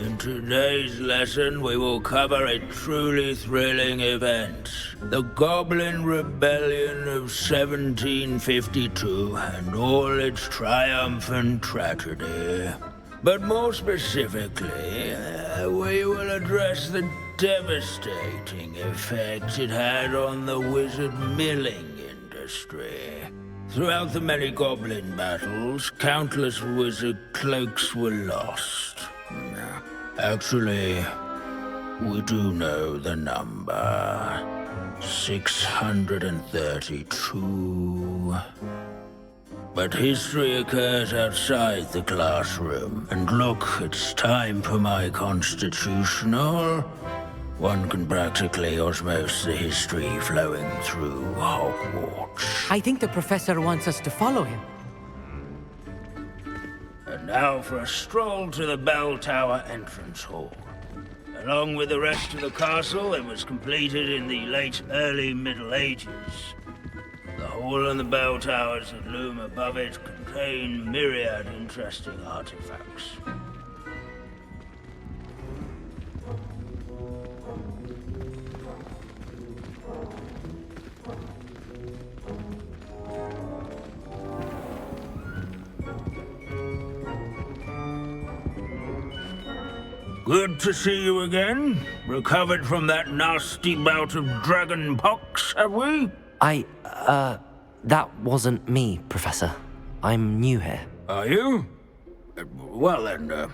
In today's lesson, we will cover a truly thrilling event. The Goblin Rebellion of 1752 and all its triumphant tragedy. But more specifically, we will address the devastating effect it had on the wizard milling industry. Throughout the many goblin battles, countless wizard cloaks were lost. Actually, we do know the number. 632. But history occurs outside the classroom. And look, it's time for my constitutional. One can practically osmose the history flowing through Hogwarts. I think the professor wants us to follow him. And now for a stroll to the bell tower entrance hall. Along with the rest of the castle, it was completed in the late early Middle Ages. The hall and the bell towers that loom above it contain myriad interesting artifacts. Good to see you again. Recovered from that nasty bout of dragon pox, have we? That wasn't me, Professor. I'm new here. Are you? Well then,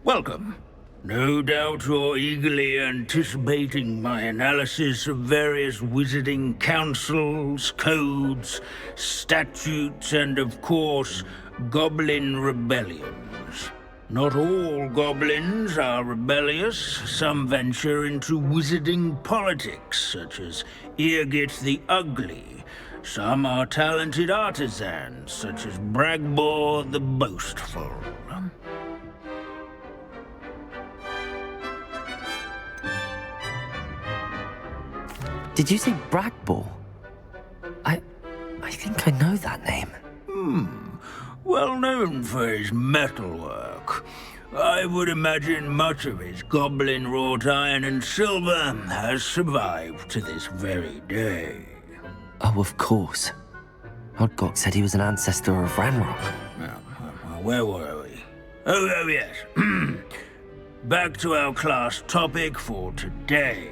welcome. No doubt you're eagerly anticipating my analysis of various wizarding councils, codes, statutes, and of course, goblin rebellions. Not all goblins are rebellious. Some venture into wizarding politics, such as Eargit the Ugly. Some are talented artisans, such as Bragbor the Boastful. Did you say Bragbor? I think I know that name. Well known for his metalwork. I would imagine much of his goblin wrought iron and silver has survived to this very day. Oh, of course. Odgok said he was an ancestor of Ranrock. Where were we? Oh yes. Back to our class topic for today.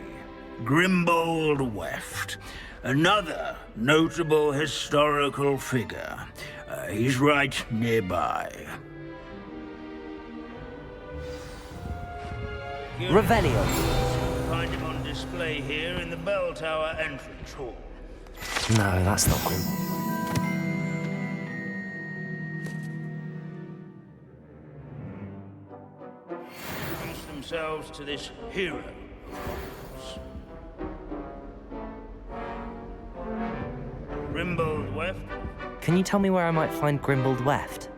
Grimbold Weft. Another notable historical figure. He's right nearby. Revelio. Find him on display here in the bell tower entrance hall. No, that's not Grim. Introduce themselves to this hero. Grimbold Weft. Can you tell me where I might find Grimbold Weft?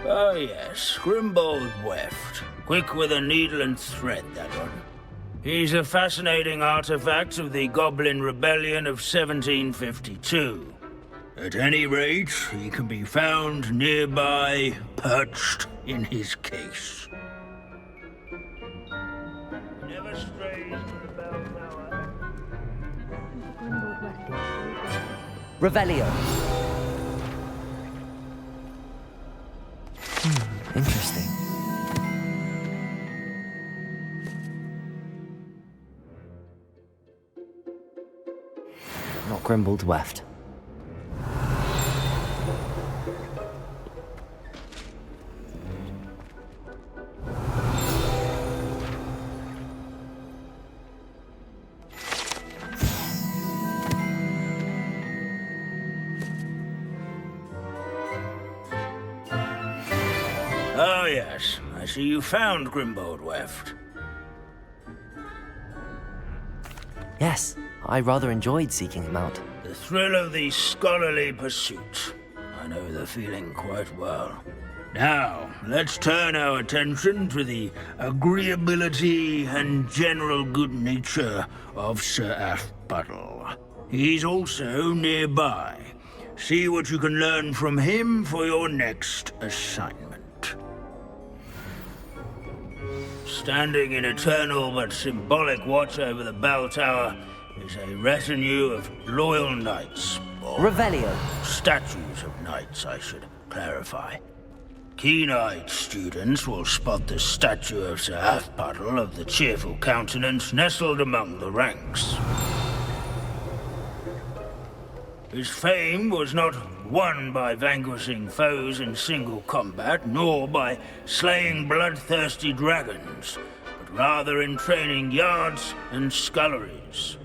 Oh yes, Grimbold Weft. Quick with a needle and thread, that one. He's a fascinating artifact of the Goblin Rebellion of 1752. At any rate, he can be found nearby, perched in his case. Never strays from the bell tower. Revelio. Interesting. Not Grimbold Weft. Oh yes, I see you found Grimbold Weft. Yes, I rather enjoyed seeking him out. The thrill of the scholarly pursuit. I know the feeling quite well. Now, let's turn our attention to the agreeability and general good nature of Sir Athbuddle. He's also nearby. See what you can learn from him for your next assignment. Standing in eternal but symbolic watch over the bell tower is a retinue of loyal knights. Or Revelio. statues of knights, I should clarify. Keen-eyed students will spot the statue of Sir Half-Puddle of the cheerful countenance nestled among the ranks. His fame was not won by vanquishing foes in single combat, nor by slaying bloodthirsty dragons, but rather in training yards and sculleries,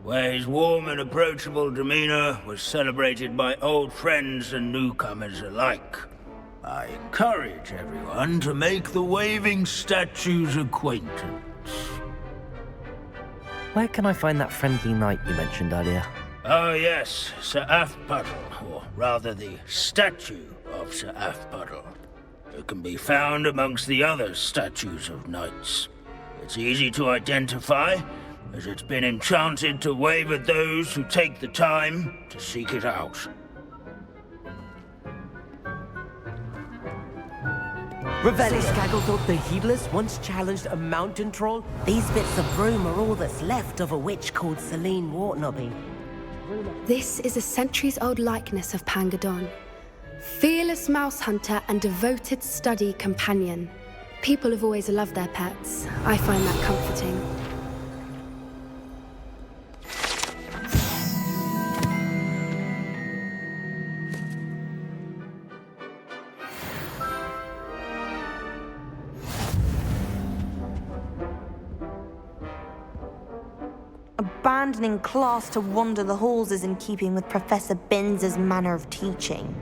where his warm and approachable demeanor was celebrated by old friends and newcomers alike. I encourage everyone to make the waving statue's acquaintance. Where can I find that friendly knight you mentioned earlier? Oh yes, Sir Half-Puddle, or rather the statue of Sir Half-Puddle. It can be found amongst the other statues of knights. It's easy to identify, as it's been enchanted to wave at those who take the time to seek it out. Revelio. Skaggle thought the Heedless once challenged a mountain troll? These bits of broom are all that's left of a witch called Celine Wartnobby. This is a centuries-old likeness of Pangadon. Fearless mouse hunter and devoted study companion. People have always loved their pets. I find that comforting. Abandoning class to wander the halls is in keeping with Professor Binns's manner of teaching.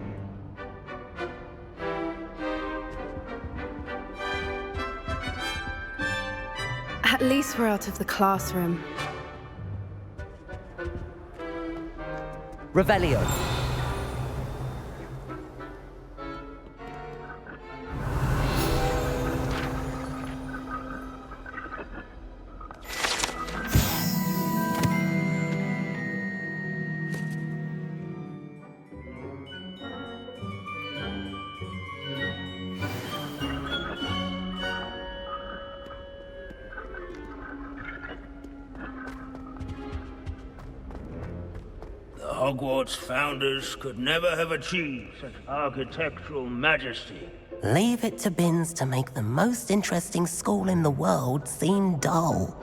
At least we're out of the classroom. Revelio. The Hogwarts founders could never have achieved such architectural majesty. Leave it to Binns to make the most interesting school in the world seem dull.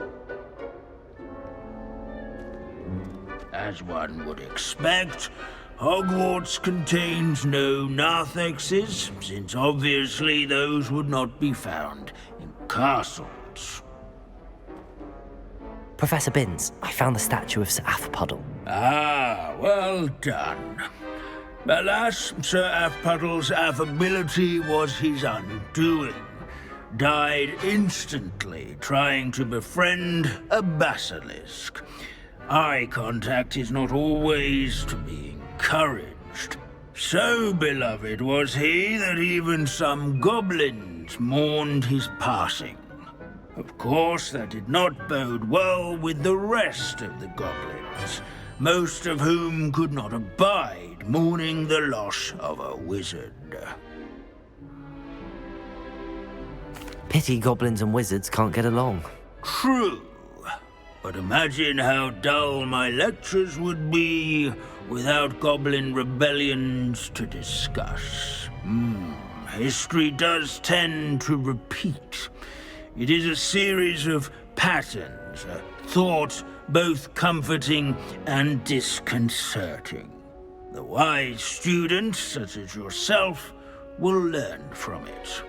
As one would expect, Hogwarts contains no narthexes, since obviously those would not be found in castles. Professor Binns, I found the statue of Sir Half-Puddle. Ah, well done. Alas, Sir Half-Puddle's affability was his undoing. Died instantly trying to befriend a basilisk. Eye contact is not always to be encouraged. So beloved was he that even some goblins mourned his passing. Of course, that did not bode well with the rest of the goblins, most of whom could not abide mourning the loss of a wizard. Pity goblins and wizards can't get along. True, but imagine how dull my lectures would be without goblin rebellions to discuss. History does tend to repeat. It is a series of patterns, a thought both comforting and disconcerting. The wise student, such as yourself, will learn from it.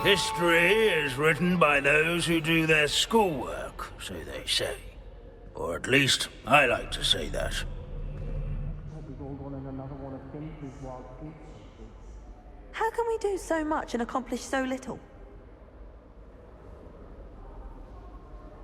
History is written by those who do their schoolwork, so they say. Or at least, I like to say that. How can we do so much and accomplish so little?